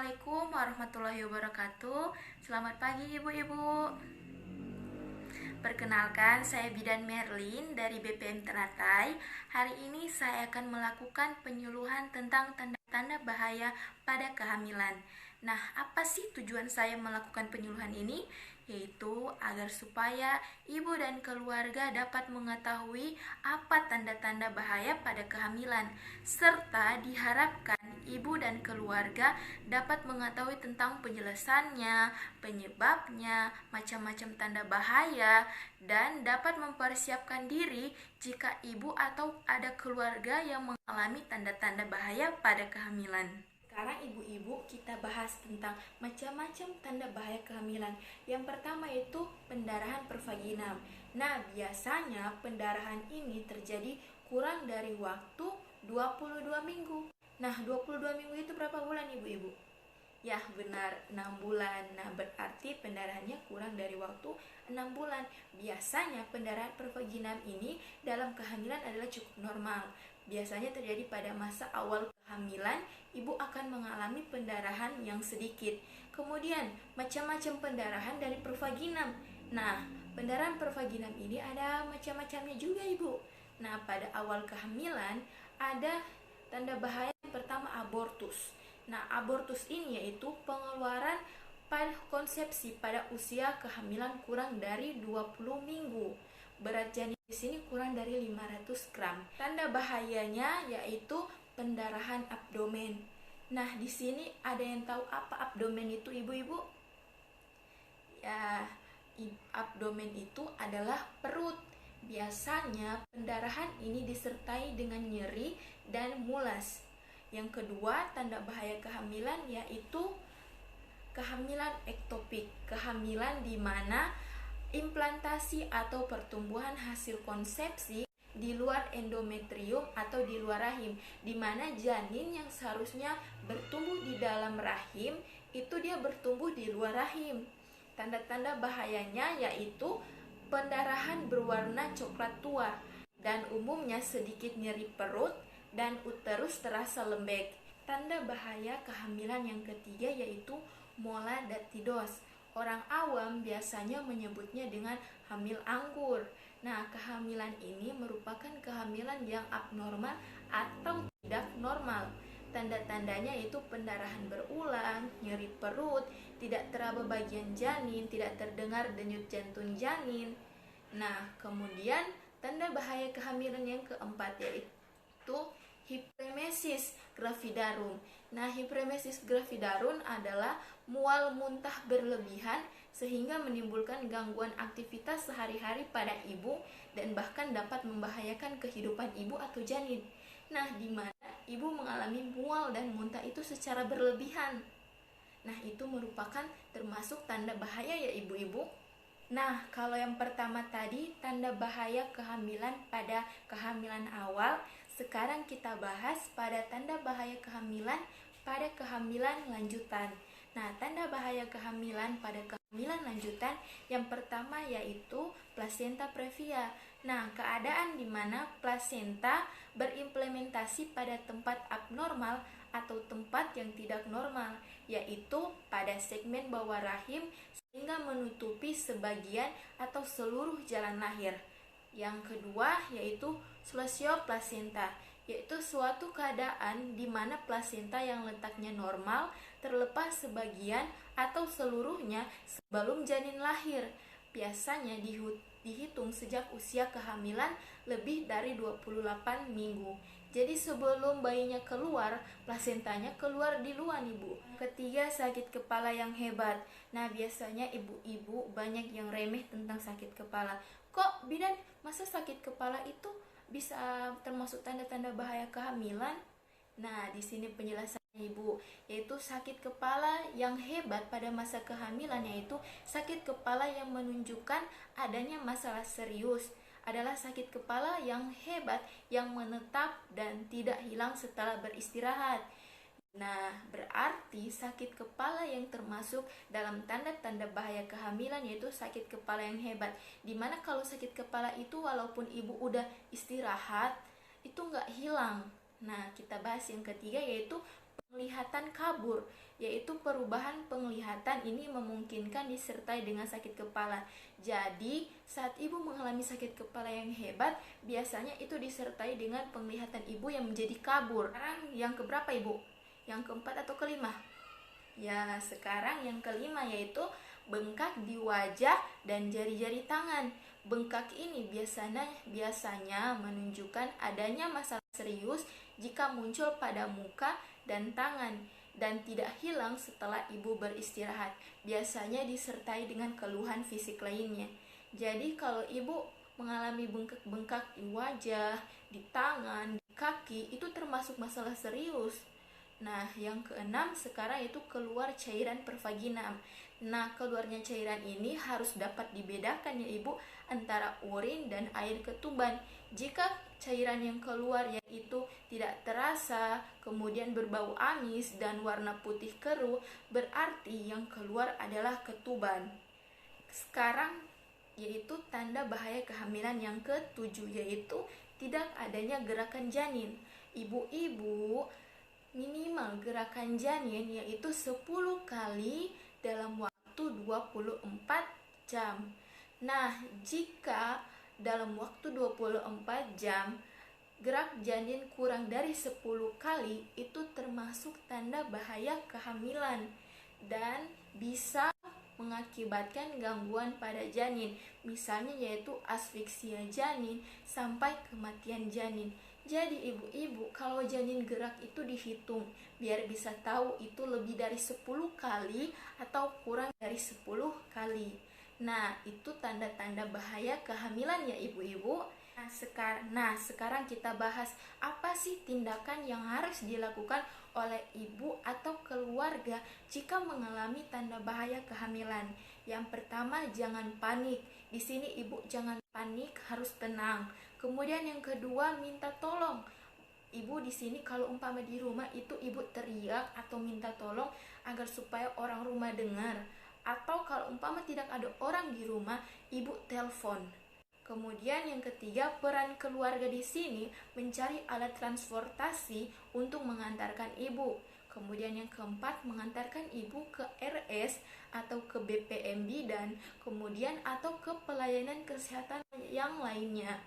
Assalamualaikum warahmatullahi wabarakatuh. Selamat pagi ibu-ibu. Perkenalkan, saya Bidan Merlin dari BPM Teratai. Hari ini saya akan melakukan penyuluhan tentang tanda-tanda bahaya pada kehamilan. Nah, apa sih tujuan saya melakukan penyuluhan ini? Yaitu agar supaya ibu dan keluarga dapat mengetahui apa tanda-tanda bahaya pada kehamilan, serta diharapkan ibu dan keluarga dapat mengetahui tentang penjelasannya, penyebabnya, macam-macam tanda bahaya, dan dapat mempersiapkan diri jika ibu atau ada keluarga yang mengalami tanda-tanda bahaya pada kehamilan. Sekarang ibu-ibu kita bahas tentang macam-macam tanda bahaya kehamilan. Yang pertama itu pendarahan pervaginam. Nah, biasanya pendarahan ini terjadi kurang dari waktu 22 minggu. Nah, 22 minggu itu berapa bulan ibu-ibu? Ya, benar, 6 bulan. Nah, berarti pendarahannya kurang dari waktu 6 bulan. Biasanya pendarahan pervaginam ini dalam kehamilan adalah cukup normal. Biasanya terjadi pada masa awal kehamilan, ibu akan mengalami pendarahan yang sedikit. Kemudian, macam-macam pendarahan dari pervaginam. Nah, pendarahan pervaginam ini ada macam-macamnya juga, ibu. Nah, pada awal kehamilan ada tanda bahaya yang pertama abortus. Nah, abortus ini yaitu pengeluaran pada konsepsi pada usia kehamilan kurang dari 20 minggu. Berat janin di sini kurang dari 500 gram. Tanda bahayanya yaitu pendarahan abdomen. Nah, di sini ada yang tahu apa abdomen itu, ibu-ibu? Ya, abdomen itu adalah perut. Biasanya pendarahan ini disertai dengan nyeri dan mulas. Yang kedua, tanda bahaya kehamilan yaitu kehamilan ektopik. Kehamilan di mana implantasi atau pertumbuhan hasil konsepsi di luar endometrium atau di luar rahim, di mana janin yang seharusnya bertumbuh di dalam rahim itu dia bertumbuh di luar rahim. Tanda-tanda bahayanya yaitu pendarahan berwarna coklat tua dan umumnya sedikit nyeri perut dan uterus terasa lembek. Tanda bahaya kehamilan yang ketiga yaitu moladatidos. Orang awam biasanya menyebutnya dengan hamil anggur. Nah, kehamilan ini merupakan kehamilan yang abnormal atau tidak normal. Tanda-tandanya itu pendarahan berulang, nyeri perut, tidak teraba bagian janin, tidak terdengar denyut jantung janin. Nah, kemudian tanda bahaya kehamilan yang keempat yaitu hiperemesis gravidarum. Nah, hiperemesis gravidarum adalah mual muntah berlebihan sehingga menimbulkan gangguan aktivitas sehari-hari pada ibu dan bahkan dapat membahayakan kehidupan ibu atau janin. Nah, di mana ibu mengalami mual dan muntah itu secara berlebihan. Nah, itu merupakan termasuk tanda bahaya ya ibu-ibu. Nah, kalau yang pertama tadi tanda bahaya kehamilan pada kehamilan awal, sekarang kita bahas pada tanda bahaya kehamilan pada kehamilan lanjutan. Nah, tanda bahaya kehamilan pada kehamilan lanjutan yang pertama yaitu plasenta previa. Nah, keadaan di mana plasenta berimplementasi pada tempat abnormal atau tempat yang tidak normal, yaitu pada segmen bawah rahim sehingga menutupi sebagian atau seluruh jalan lahir. Yang kedua yaitu sclerosis, yaitu suatu keadaan di mana plasenta yang letaknya normal terlepas sebagian atau seluruhnya sebelum janin lahir. Biasanya dihitung sejak usia kehamilan lebih dari 28 minggu. Jadi sebelum bayinya keluar, plasentanya keluar di luar ibu. Ketiga, sakit kepala yang hebat. Nah, biasanya ibu-ibu banyak yang remeh tentang sakit kepala. Kok bidan, masa sakit kepala itu bisa termasuk tanda-tanda bahaya kehamilan? Nah, di sini penjelasan ibu, yaitu sakit kepala yang hebat pada masa kehamilan, yaitu sakit kepala yang menunjukkan adanya masalah serius, adalah sakit kepala yang hebat yang menetap dan tidak hilang setelah beristirahat. Nah, berarti sakit kepala yang termasuk dalam tanda-tanda bahaya kehamilan yaitu sakit kepala yang hebat. Dimana kalau sakit kepala itu walaupun ibu udah istirahat, itu nggak hilang. Nah, kita bahas yang ketiga yaitu penglihatan kabur, yaitu perubahan penglihatan ini memungkinkan disertai dengan sakit kepala. Jadi, saat ibu mengalami sakit kepala yang hebat, biasanya itu disertai dengan penglihatan ibu yang menjadi kabur. Sekarang yang keberapa ibu? Yang keempat atau kelima? Ya, sekarang yang kelima yaitu bengkak di wajah dan jari-jari tangan. Bengkak ini biasanya menunjukkan adanya masalah serius jika muncul pada muka dan tangan dan tidak hilang setelah ibu beristirahat. Biasanya disertai dengan keluhan fisik lainnya. Jadi kalau ibu mengalami bengkak-bengkak di wajah, di tangan, di kaki, itu termasuk masalah serius. Nah, yang keenam sekarang itu keluar cairan pervaginam. Nah, keluarnya cairan ini harus dapat dibedakan ya Ibu antara urin dan air ketuban. Jika cairan yang keluar yaitu tidak terasa, kemudian berbau amis dan warna putih keruh, berarti yang keluar adalah ketuban. Sekarang yaitu tanda bahaya kehamilan yang ketujuh, yaitu tidak adanya gerakan janin. Ibu-ibu minimal gerakan janin yaitu 10 kali dalam waktu 24 jam. Nah, jika dalam waktu 24 jam gerak janin kurang dari 10 kali, itu termasuk tanda bahaya kehamilan dan bisa mengakibatkan gangguan pada janin, misalnya yaitu asfiksia janin sampai kematian janin. Jadi ibu-ibu kalau janin gerak itu dihitung biar bisa tahu itu lebih dari 10 kali atau kurang dari 10 kali. Nah, itu tanda-tanda bahaya kehamilan ya ibu-ibu. Nah, sekarang kita bahas apa sih tindakan yang harus dilakukan oleh ibu atau keluarga jika mengalami tanda bahaya kehamilan. Yang pertama, jangan panik. Di sini ibu jangan panik, harus tenang. Kemudian yang kedua, minta tolong. Ibu di sini kalau umpama di rumah itu ibu teriak atau minta tolong agar supaya orang rumah dengar. Atau kalau umpama tidak ada orang di rumah, ibu telepon. Kemudian yang ketiga, peran keluarga di sini mencari alat transportasi untuk mengantarkan ibu. Kemudian yang keempat, mengantarkan ibu ke RS atau ke BPM Bidan, kemudian atau ke pelayanan kesehatan yang lainnya.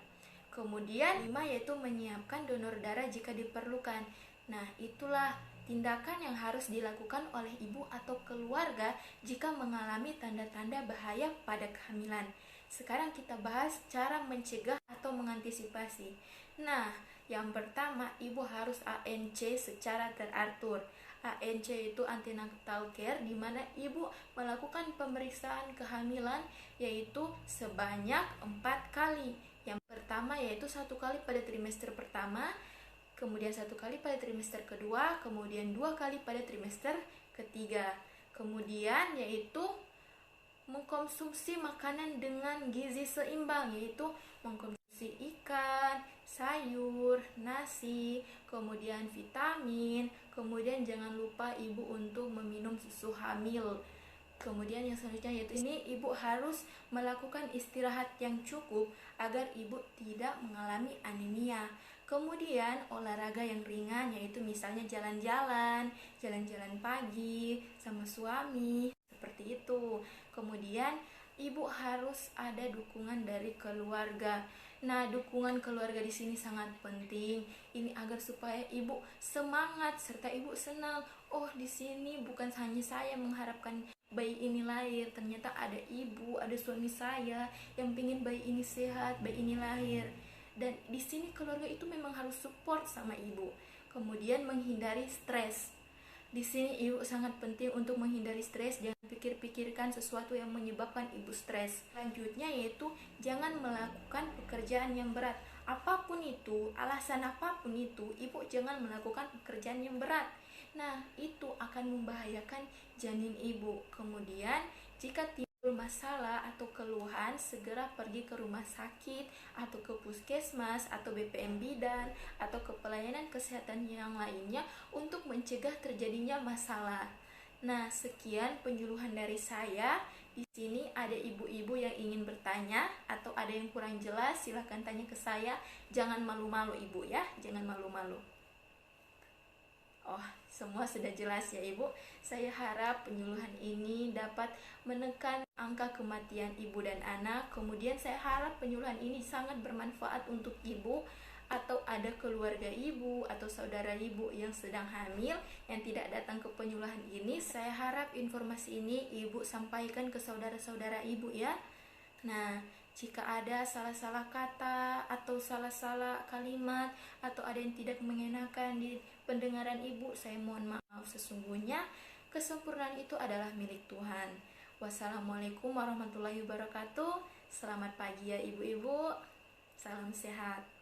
Kemudian 5 yaitu menyiapkan donor darah jika diperlukan. Nah, itulah tindakan yang harus dilakukan oleh ibu atau keluarga jika mengalami tanda-tanda bahaya pada kehamilan. Sekarang kita bahas cara mencegah atau mengantisipasi. Nah, yang pertama, ibu harus ANC secara teratur. ANC itu antenatal care, di mana ibu melakukan pemeriksaan kehamilan yaitu sebanyak 4 kali. Yang pertama yaitu 1 kali pada trimester pertama, kemudian 1 kali pada trimester kedua, kemudian 2 kali pada trimester ketiga. Kemudian yaitu mengkonsumsi makanan dengan gizi seimbang, yaitu mengkonsumsi ikan, sayur, nasi, kemudian vitamin, kemudian jangan lupa ibu untuk meminum susu hamil. Kemudian yang selanjutnya yaitu ini ibu harus melakukan istirahat yang cukup agar ibu tidak mengalami anemia. Kemudian olahraga yang ringan yaitu misalnya jalan-jalan pagi sama suami, seperti itu. Kemudian ibu harus ada dukungan dari keluarga. Nah, dukungan keluarga di sini sangat penting. Ini agar supaya ibu semangat serta ibu senang. Oh, di sini bukan hanya saya mengharapkan bayi ini lahir, ternyata ada ibu, ada suami saya yang ingin bayi ini sehat, bayi ini lahir. Dan di sini keluarga itu memang harus support sama ibu. Kemudian menghindari stres. Di sini ibu sangat penting untuk menghindari stres, jangan pikir-pikirkan sesuatu yang menyebabkan ibu stres. Selanjutnya yaitu jangan melakukan pekerjaan yang berat. Apapun itu, alasan apapun itu, ibu jangan melakukan pekerjaan yang berat. Nah, itu akan membahayakan janin ibu. Kemudian, jika timbul masalah atau keluhan, segera pergi ke rumah sakit atau ke puskesmas atau BPM Bidan atau ke pelayanan kesehatan yang lainnya untuk mencegah terjadinya masalah. Nah, sekian penyuluhan dari saya. Di sini ada ibu-ibu yang ingin bertanya atau ada yang kurang jelas, silahkan tanya ke saya. Jangan malu-malu ibu ya, jangan malu-malu. Oh, semua sudah jelas ya Ibu. Saya harap penyuluhan ini dapat menekan angka kematian ibu dan anak. Kemudian saya harap penyuluhan ini sangat bermanfaat untuk ibu atau ada keluarga ibu atau saudara ibu yang sedang hamil yang tidak datang ke penyuluhan ini. Saya harap informasi ini ibu sampaikan ke saudara-saudara ibu ya. Nah, jika ada salah-salah kata atau salah-salah kalimat atau ada yang tidak mengenakan di pendengaran ibu, saya mohon maaf. Sesungguhnya kesempurnaan itu adalah milik Tuhan. Wassalamualaikum warahmatullahi wabarakatuh. Selamat pagi ya ibu-ibu. Salam sehat.